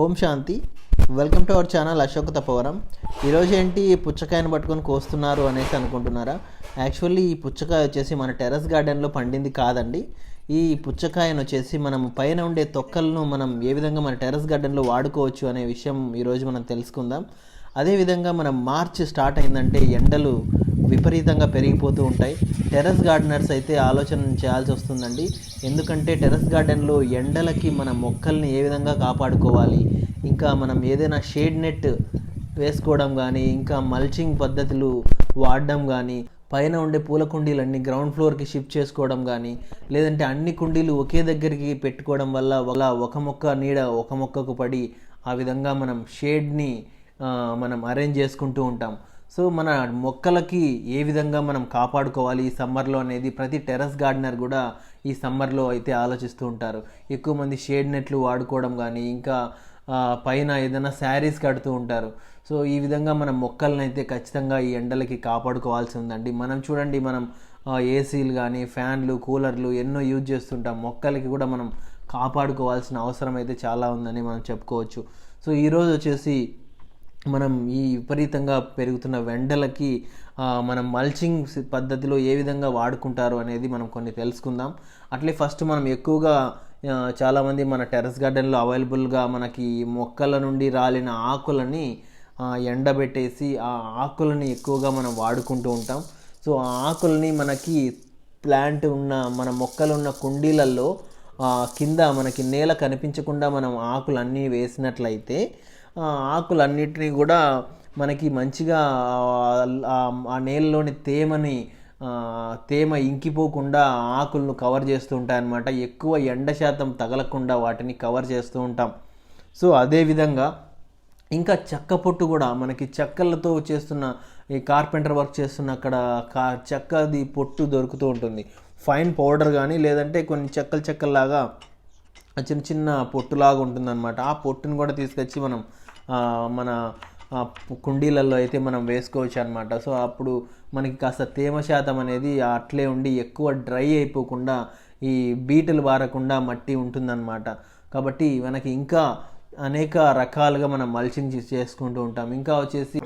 ఓం శాంతి. Welcome to our channel Ashok Tapavaram. ఈరోజు ఏంటి పుచ్చకాయను పట్టుకొని కోస్తున్నారు అనేసి అనుకుంటున్నారా? యాక్చువల్లీ ఈ పుచ్చకాయ వచ్చేసి మన టెర్రస్ గార్డెన్లో పండింది కాదండి. ఈ పుచ్చకాయను వచ్చేసి మనం పైన ఉండే తొక్కలను మనం ఏ విధంగా మన టెర్రస్ గార్డెన్లో వాడుకోవచ్చు అనే విషయం ఈరోజు మనం తెలుసుకుందాం. అదేవిధంగా మనం మార్చ్ స్టార్ట్ అయిందంటే ఎండలు విపరీతంగా పెరిగిపోతూ ఉంటాయి. టెర్రస్ గార్డెనర్స్ అయితే ఆలోచన చేయాల్సి వస్తుందండి. ఎందుకంటే టెర్రస్ గార్డెన్లో ఎండలకి మన మొక్కల్ని ఏ విధంగా కాపాడుకోవాలి, ఇంకా మనం ఏదైనా షేడ్ నెట్ వేసుకోవడం కానీ, ఇంకా మల్చింగ్ పద్ధతులు వాడడం కానీ, పైన ఉండే పూల కుండీలన్నీ గ్రౌండ్ ఫ్లోర్కి షిఫ్ట్ చేసుకోవడం కానీ, లేదంటే అన్ని కుండీలు ఒకే దగ్గరికి పెట్టుకోవడం వల్ల ఒక మొక్క నీడ ఒక మొక్కకు పడి ఆ విధంగా మనం షేడ్ని మనం అరేంజ్ చేసుకుంటూ ఉంటాం. సో మన మొక్కలకి ఏ విధంగా మనం కాపాడుకోవాలి ఈ సమ్మర్లో అనేది ప్రతి టెర్రస్ గార్డెనర్ కూడా ఈ సమ్మర్లో అయితే ఆలోచిస్తూ ఉంటారు. ఎక్కువ మంది షేడ్ నెట్లు వాడుకోవడం కానీ, ఇంకా పైన ఏదైనా శారీస్ కడుతూ ఉంటారు. సో ఈ విధంగా మనం మొక్కలను అయితే ఖచ్చితంగా ఈ ఎండలకి కాపాడుకోవాల్సి ఉందండి. మనం చూడండి, మనం ఏసీలు కానీ, ఫ్యాన్లు, కూలర్లు ఎన్నో యూజ్ చేస్తుంటాం. మొక్కలకి కూడా మనం కాపాడుకోవాల్సిన అవసరం అయితే చాలా ఉందని మనం చెప్పుకోవచ్చు. సో ఈరోజు వచ్చేసి మనం ఈ విపరీతంగా పెరుగుతున్న ఎండలకి మనం మల్చింగ్ పద్ధతిలో ఏ విధంగా వాడుకుంటారు అనేది మనం కొన్ని తెలుసుకుందాం. అట్లే ఫస్ట్ మనం ఎక్కువగా చాలామంది మన టెర్రస్ గార్డెన్లో అవైలబుల్గా మనకి మొక్కల నుండి రాలిన ఆకులని ఎండబెట్టేసి ఆ ఆకులని ఎక్కువగా మనం వాడుకుంటూ ఉంటాం. సో ఆ ఆకుల్ని మనకి ప్లాంట్ ఉన్న మన మొక్కలు ఉన్న కుండీలలో కింద మనకి నేల కనిపించకుండా మనం ఆకులన్నీ వేసినట్లయితే ఆకులన్నిటినీ కూడా మనకి మంచిగా ఆ నేలలోని తేమ ఇంకిపోకుండా ఆకులను కవర్ చేస్తూ ఉంటాయన్నమాట. ఎక్కువ ఎండ శాతం తగలకుండా వాటిని కవర్ చేస్తూ ఉంటాం. సో అదేవిధంగా ఇంకా చెక్క పొట్టు కూడా మనకి చెక్కలతో చేస్తున్న ఈ కార్పెంటర్ వర్క్ చేస్తున్న అక్కడ చెక్కది పొట్టు దొరుకుతూ ఉంటుంది. ఫైన్ పౌడర్ కానీ, లేదంటే కొన్ని చెక్కల్లాగా చిన్న చిన్న పొట్టులాగా ఉంటుందన్నమాట. ఆ పొట్టును కూడా తీసుకొచ్చి మనం మన కుండీలలో అయితే మనం వేసుకోవచ్చు అనమాట. సో అప్పుడు మనకి కాస్త తేమ శాతం అనేది అట్లే ఉండి ఎక్కువ డ్రై అయిపోకుండా ఈ బీటలు బారకుండా మట్టి ఉంటుందన్నమాట. కాబట్టి మనకి ఇంకా అనేక రకాలుగా మనం మల్చింగ్ చేసుకుంటూ ఉంటాం. ఇంకా వచ్చేసి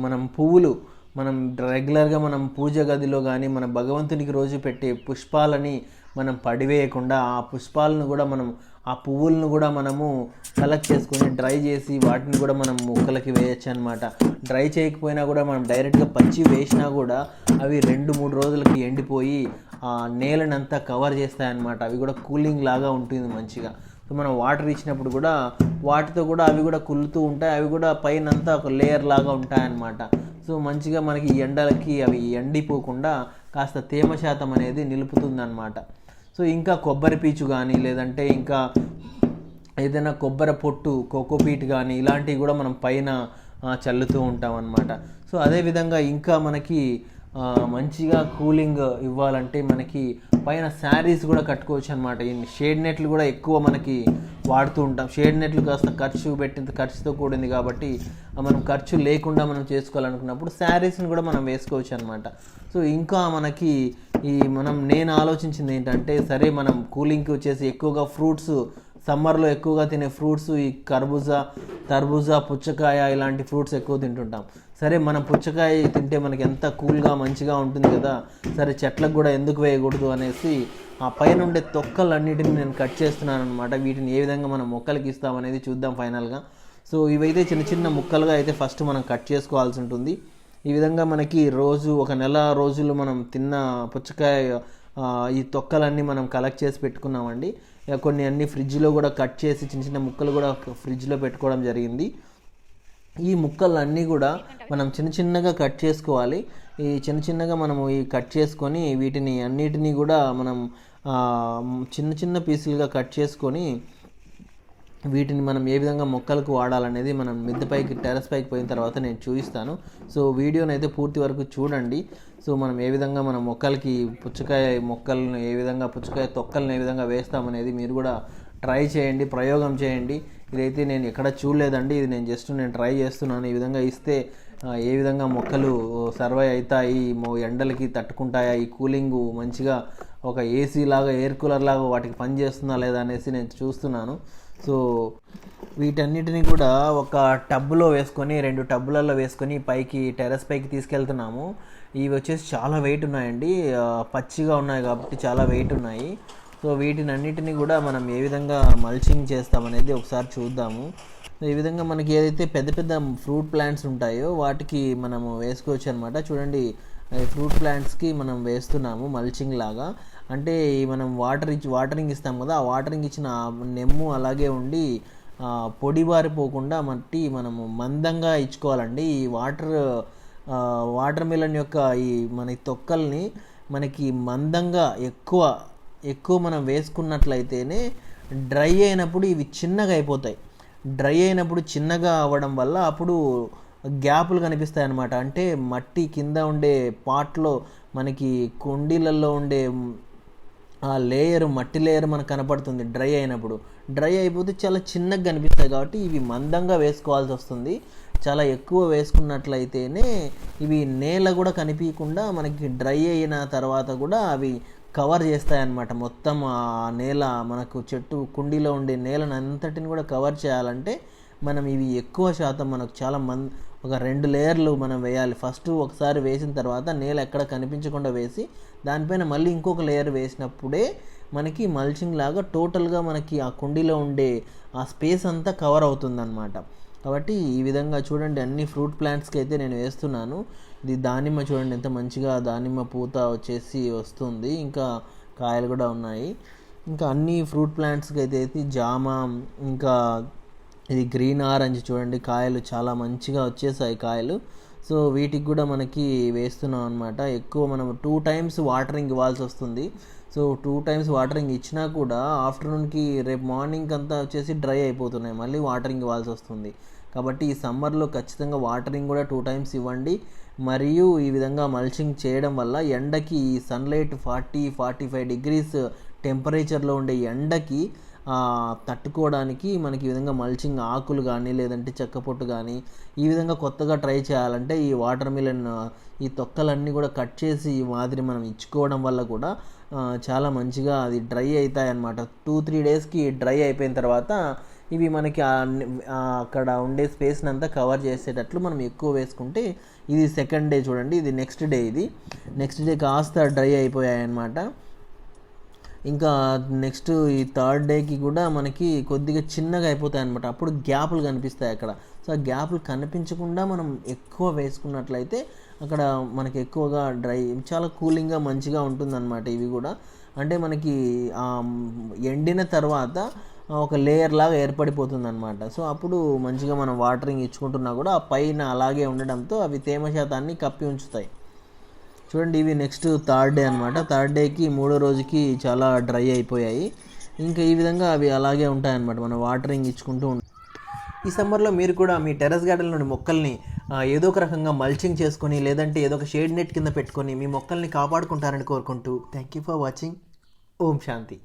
మనం పువ్వులు మనం రెగ్యులర్గా మనం పూజ గదిలో కానీ మన భగవంతునికి రోజు పెట్టే పుష్పాలని మనం పడివేయకుండా ఆ పుష్పాలను కూడా ఆ పువ్వులను కూడా మనము కలెక్ట్ చేసుకొని డ్రై చేసి వాటిని కూడా మనం మొక్కలకి వేయచ్చు అనమాట. డ్రై చేయకపోయినా కూడా మనం డైరెక్ట్గా పచ్చి వేసినా కూడా అవి 2-3 రోజులకి ఎండిపోయి ఆ నేలనంతా కవర్ చేస్తాయన్నమాట. అవి కూడా కూలింగ్ లాగా ఉంటుంది మంచిగా. సో మనం వాటర్ ఇచ్చినప్పుడు కూడా వాటితో కూడా అవి కూడా కుళ్ళుతూ ఉంటాయి. అవి కూడా పైనంతా ఒక లేయర్ లాగా ఉంటాయన్నమాట. సో మంచిగా మనకి ఎండలకి అవి ఎండిపోకుండా కాస్త తేమ శాతం అనేది నిలుపుతుందన్నమాట. సో ఇంకా కొబ్బరి పీచు కానీ, లేదంటే ఇంకా ఏదైనా కొబ్బరి పొట్టు, కోకోపీట్ కానీ ఇలాంటివి కూడా మనం పైన చల్లుతూ ఉంటాం అన్నమాట. సో అదేవిధంగా ఇంకా మనకి మంచిగా కూలింగ్ ఇవ్వాలంటే మనకి పైన శారీస్ కూడా కట్టుకోవచ్చు అనమాట. ఈ షేడ్ నెట్లు కూడా ఎక్కువ మనకి వాడుతూ ఉంటాం. షేడ్ నెట్లు కాస్త ఖర్చుతో కూడింది కాబట్టి మనం ఖర్చు లేకుండా మనం చేసుకోవాలనుకున్నప్పుడు శారీస్ని కూడా మనం వేసుకోవచ్చు అనమాట. సో ఇంకా మనకి నేను ఆలోచించింది ఏంటంటే, సరే మనం కూలింగ్కి వచ్చేసి ఎక్కువగా ఫ్రూట్స్ సమ్మర్లో ఎక్కువగా తినే ఫ్రూట్స్ ఈ తర్బూజా, పుచ్చకాయ ఇలాంటి ఫ్రూట్స్ ఎక్కువ తింటుంటాం. సరే మనం పుచ్చకాయ తింటే మనకి ఎంత కూల్గా మంచిగా ఉంటుంది కదా, సరే చెట్లకు కూడా ఎందుకు వేయకూడదు అనేసి ఆ పైన ఉండే తొక్కలన్నిటిని నేను కట్ చేస్తున్నాను అనమాట. వీటిని ఏ విధంగా మనం మొక్కలకి ఇస్తామనేది చూద్దాం ఫైనల్గా. సో ఇవైతే చిన్న చిన్న ముక్కలుగా అయితే ఫస్ట్ మనం కట్ చేసుకోవాల్సి ఉంటుంది. ఈ విధంగా మనకి ఒక నెల రోజులు మనం తిన్న పుచ్చకాయ ఈ తొక్కలన్నీ మనం కలెక్ట్ చేసి పెట్టుకున్నామండి. కొన్ని అన్ని ఫ్రిడ్జ్లో కూడా కట్ చేసి చిన్న చిన్న ముక్కలు కూడా ఫ్రిడ్జ్లో పెట్టుకోవడం జరిగింది. ఈ ముక్కలన్నీ కూడా మనం చిన్న చిన్నగా కట్ చేసుకోవాలి. ఈ చిన్న చిన్నగా మనము ఈ కట్ చేసుకొని వీటిని అన్నిటినీ కూడా మనం చిన్న చిన్న పీసులుగా కట్ చేసుకొని వీటిని మనం ఏ విధంగా మొక్కలకు వాడాలనేది మనం టెర్రస్ పైకి పోయిన తర్వాత నేను చూపిస్తాను. సో వీడియోని అయితే పూర్తి వరకు చూడండి. సో మనం ఏ విధంగా మన మొక్కలకి పుచ్చకాయ తొక్కలను ఏ విధంగా వేస్తామనేది మీరు కూడా ట్రై చేయండి, ప్రయోగం చేయండి. ఇదైతే నేను ఎక్కడ చూడలేదండి, ఇది నేను ట్రై చేస్తున్నాను. ఈ విధంగా ఇస్తే ఏ విధంగా మొక్కలు సర్వైవ్ అవుతాయి, ఎండలకి తట్టుకుంటాయా, ఈ కూలింగ్ మంచిగా ఒక ఏసీ లాగా, ఎయిర్ కూలర్ లాగా వాటికి పనిచేస్తుందా లేదా అనేసి నేను చూస్తున్నాను. సో వీటన్నిటిని కూడా ఒక టబ్బులో వేసుకొని 2 టబ్బులలో వేసుకొని పైకి టెర్రస్ పైకి తీసుకెళ్తున్నాము. ఇవి వచ్చేసి చాలా వెయిట్ ఉన్నాయండి, పచ్చిగా ఉన్నాయి కాబట్టి చాలా వెయిట్ ఉన్నాయి. సో వీటిని అన్నిటిని కూడా మనం ఏ విధంగా మల్చింగ్ చేస్తామనేది ఒకసారి చూద్దాము. ఈ విధంగా మనకి ఏదైతే పెద్ద పెద్ద ఫ్రూట్ ప్లాంట్స్ ఉంటాయో వాటికి మనము వేసుకోవచ్చు అనమాట. చూడండి, ఫ్రూట్ ప్లాంట్స్కి మనం వేస్తున్నాము మల్చింగ్ లాగా. అంటే మనం వాటరింగ్ ఇస్తాం కదా, ఆ వాటరింగ్ ఇచ్చిన నెమ్ము అలాగే ఉండి పొడి బారిపోకుండా మట్టి మనము మందంగా ఇచ్చుకోవాలండి. ఈ వాటర్ మిలన్ యొక్క ఈ మన తొక్కల్ని మనకి మందంగా ఎక్కువ మనం వేసుకున్నట్లయితేనే డ్రై అయినప్పుడు ఇవి చిన్నగా అయిపోతాయి. డ్రై అయినప్పుడు చిన్నగా అవ్వడం వల్ల అప్పుడు గ్యాపులు కనిపిస్తాయి అన్నమాట. అంటే మట్టి కింద ఉండే పాట్లో మనకి కుండీలలో ఉండే ఆ మట్టి లేయర్ మనకు కనపడుతుంది డ్రై అయినప్పుడు. డ్రై అయిపోతే చాలా చిన్నగా కనిపిస్తాయి కాబట్టి ఇవి మందంగా వేసుకోవాల్సి వస్తుంది. చాలా ఎక్కువ వేసుకున్నట్లయితేనే ఇవి నేల కూడా కనిపించకుండా మనకి డ్రై అయిన తర్వాత కూడా అవి కవర్ చేస్తాయన్నమాట. మొత్తం ఆ నేల మనకు చెట్టు కుండీలో ఉండే నేలను అంతటిని కూడా కవర్ చేయాలంటే మనం ఇవి ఎక్కువ శాతం మనకు చాలా ఒక 2 లేయర్లు మనం వేయాలి. ఫస్ట్ ఒకసారి వేసిన తర్వాత నేల ఎక్కడ కనిపించకుండా వేసి దానిపైన మళ్ళీ ఇంకొక లేయర్ వేసినప్పుడే మనకి మల్చింగ్ లాగా టోటల్గా మనకి ఆ కుండీలో ఉండే ఆ స్పేస్ అంతా కవర్ అవుతుందన్నమాట. కాబట్టి ఈ విధంగా చూడండి, అన్ని ఫ్రూట్ ప్లాంట్స్కి అయితే నేను వేస్తున్నాను. ఇది దానిమ్మ చూడండి, ఎంత మంచిగా దానిమ్మ పూత వచ్చేసి వస్తుంది, ఇంకా కాయలు కూడా ఉన్నాయి. ఇంకా అన్ని ఫ్రూట్ ప్లాంట్స్కి అయితే జామ, ఇంకా ఇది గ్రీన్ ఆరెంజ్ చూడండి, కాయలు చాలా మంచిగా వచ్చేసాయి కాయలు. సో వీటికి కూడా మనకి వేస్తున్నాం అనమాట. ఎక్కువ మనం 2 times వాటరింగ్ ఇవ్వాల్సి వస్తుంది. సో 2 times వాటరింగ్ ఇచ్చినా కూడా ఆఫ్టర్నూన్కి రేపు మార్నింగ్ అంతా వచ్చేసి డ్రై అయిపోతున్నాయి, మళ్ళీ వాటరింగ్ ఇవ్వాల్సి వస్తుంది. కాబట్టి ఈ సమ్మర్లో ఖచ్చితంగా వాటరింగ్ కూడా 2 times ఇవ్వండి. మరియు ఈ విధంగా మల్చింగ్ చేయడం వల్ల ఎండకి సన్లైట్ 40-45 degrees టెంపరేచర్లో ఉండే ఎండకి తట్టుకోవడానికి మనకి ఈ విధంగా మల్చింగ్ ఆకులు కానీ లేదంటే చెక్క పొట్టు కానీ ఈ విధంగా కొత్తగా ట్రై చేయాలంటే ఈ వాటర్ మిలన్ ఈ తొక్కలన్నీ కూడా కట్ చేసి ఈ మాదిరి మనం ఇచ్చుకోవడం వల్ల కూడా చాలా మంచిగా అది డ్రై అవుతాయి అన్నమాట. 2-3 daysకి డ్రై అయిపోయిన తర్వాత ఇవి మనకి అక్కడ ఉండే స్పేస్ని అంతా కవర్ చేసేటట్లు మనం ఎక్కువ వేసుకుంటే, ఇది 2nd day చూడండి, ఇది నెక్స్ట్ డే కాస్త డ్రై అయిపోయాయి అన్నమాట. ఇంకా నెక్స్ట్ ఈ 3rd dayకి కూడా మనకి కొద్దిగా చిన్నగా అయిపోతాయి అనమాట. అప్పుడు గ్యాపులు కనిపిస్తాయి అక్కడ. సో ఆ గ్యాపులు కనిపించకుండా మనం ఎక్కువ వేసుకున్నట్లయితే అక్కడ మనకి ఎక్కువగా డ్రై చాలా కూలింగ్గా మంచిగా ఉంటుందన్నమాట. ఇవి కూడా అంటే మనకి ఎండిన తర్వాత ఒక లేయర్ లాగా ఏర్పడిపోతుంది అనమాట. సో అప్పుడు మంచిగా మనం వాటరింగ్ ఇచ్చుకుంటున్నా కూడా ఆ పైన అలాగే ఉండడంతో అవి తేమ శాతాన్ని కప్పి ఉంచుతాయి. చూడండి, ఇవి నెక్స్ట్ 3rd day అనమాట. 3rd dayకి 3వ రోజుకి చాలా డ్రై అయిపోయాయి. ఇంకా ఈ విధంగా అవి అలాగే ఉంటాయన్నమాట, మనం వాటరింగ్ ఇచ్చుకుంటూ ఉంటాం. ఈ సమ్మర్లో మీరు కూడా మీ టెర్రస్ గార్డెన్లోని మొక్కల్ని ఏదో ఒక రకంగా మల్చింగ్ చేసుకొని లేదంటే ఏదో ఒక షేడ్ నెట్ కింద పెట్టుకొని మీ మొక్కల్ని కాపాడుకుంటారని కోరుకుంటూ థ్యాంక్ యూ ఫర్ వాచింగ్. ఓం శాంతి.